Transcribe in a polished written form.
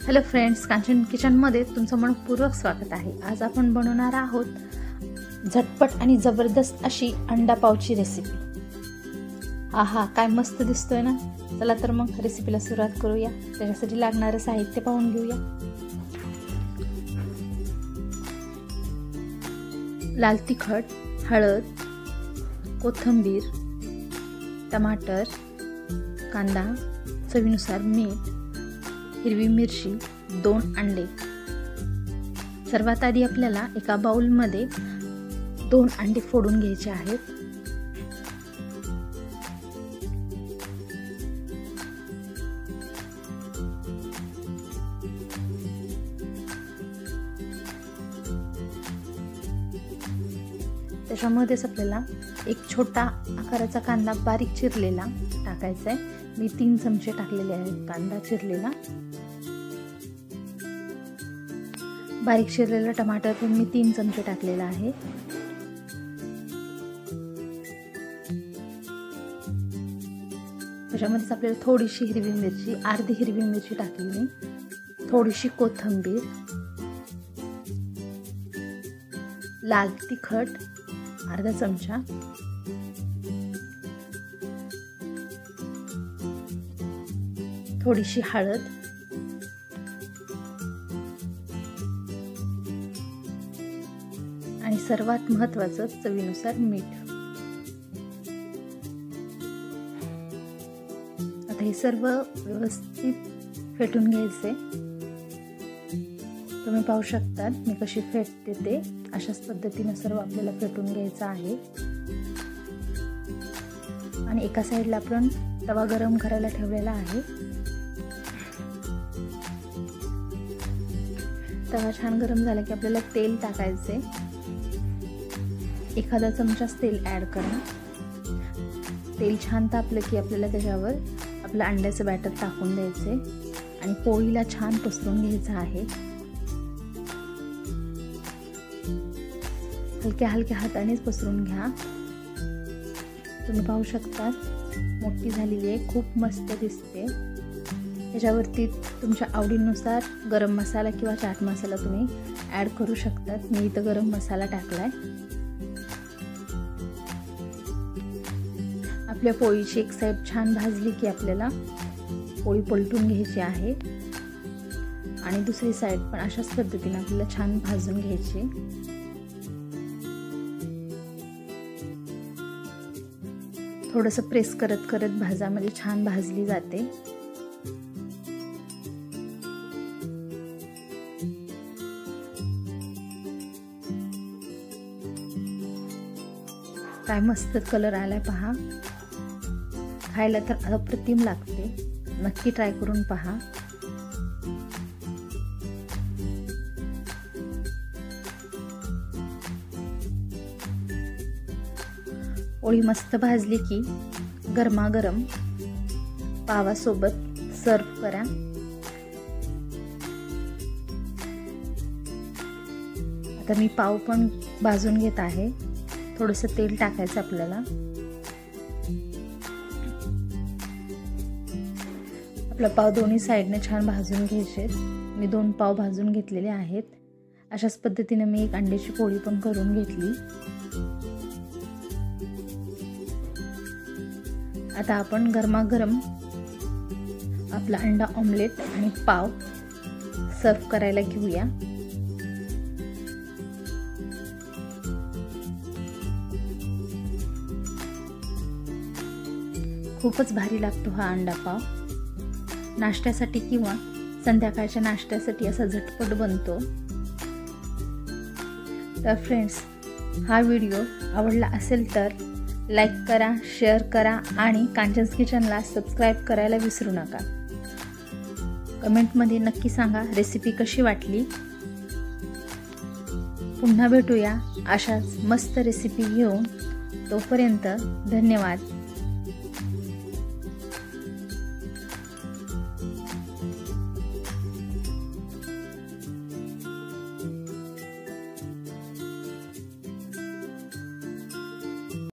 Hello friends, Kanchan किचनमध्ये तुमचं मनपूर्वक स्वागत आहे। आज आपण बनवणार आहोत झटपट आणि जबरदस्त अशी अंडा पावची रेसिपी। आहा, काय मस्त दिसतोय ना। चला तर मग रेसिपीला सुरुवात करूया। त्याच्यासाठी लागणारे साहित्य पाहून घेऊया। लाल तिखट, हळद, कोथिंबीर, टमाटर, कांदा, चवीनुसार मीठ, हिरवी मिरची, 2 अंडे। सर्वात आधी आपल्याला एका बाउल मध्ये 2 अंडे फोडून घ्यायचे आहेत। त्याच्यामध्येच आपल्याला एक छोटा आकाराचा कांदा बारीक चिरलेला टाकायचा आहे। मी 3 चमचे टाकलेले आहेत कांदा चिरलेला। बारीक चिरलेला टमाटर पण मी 3 चमचे टाकलेला आहे। त्याच्यामध्ये आपल्याला थोडीशी हिरवी मिरची, अर्धी हिरवी मिरची टाकली, थोडीशी कोथिंबीर, लाल तिखट अर्धा चमचा, थोडीशी हळद, आणि सर्वात महत्त्वाचं चवीनुसार मीठ। आता हे सर्व व्यवस्थित फेटून घ्यायचे। तुम्ही पाहू शकता मी कशी फेटते ते। अशाच पद्धतीने सर्व आपल्याला फेटून घ्यायचं आहे। आणि एका साईडला आपण तवा गरम करायला ठेवलेला आहे। तवा छान गरम झाला की आपल्याला तेल टाकायचे। एखादा चमचा तेल ऍड करा। तेल छान तापलं की आपल्याला त्याच्यावर आपलं अंड्याचं बॅटर टाकून द्यायचे आणि पोळीला छान पसरून घ्यायचं आहे। हलक्या हलक्या हातानेच पसरून घ्या। तुम्ही पाहू शकता मोठी झालेली आहे, खूप मस्त दिसते। त्याच्यावरती तुमच्या आवडीनुसार गरम मसाला किंवा चाट मसाला तुम्ही ऍड करू शकता। मी इथं गरम मसाला टाकलाय। आपल्या पोळीची एक साइड छान भाजली की आपल्याला पोळी पलटून घ्यायची आहे आणि दुसरी साइड पण अशाच पद्धतीने आपल्याला छान भाजून घ्यायची। थोडंसं प्रेस करत करत भाजामध्ये छान भाजली जाते। काय मस्त कलर आलाय पहा। खायला तर अप्रतिम लागते। नक्की ट्राय करून पहा। पोळी मस्त भाजली की गरमागरम पावासोबत सर्व करा। आता मी पाव पण भाजून घेत आहे। थोडंसं तेल टाकायचं आपल्याला। आपला पाव दोन्ही साइडने छान भाजून घ्यायचे। मी 2 पाव भाजून घेतलेले आहेत। अशाच पद्धतीने मी एक अंड्याची पोळी पण करून घेतली। आता आपण गरमागरम आपला अंडा ऑमलेट आणि पाव सर्व करायला घेऊया। खूपच भारी लागतो हा अंडा पाव। नाश्त्यासाठी किंवा संध्याकाळच्या नाश्त्यासाठी असा झटपट बनतो। तर फ्रेंड्स, हा व्हिडिओ आवडला असेल तर लाईक करा, शेअर करा आणि कांचन्स किचनला सबस्क्राईब करायला विसरू नका। कमेंटमध्ये नक्की सांगा रेसिपी कशी वाटली। पुन्हा भेटूया अशाच मस्त रेसिपी घेऊन। तोपर्यंत धन्यवाद।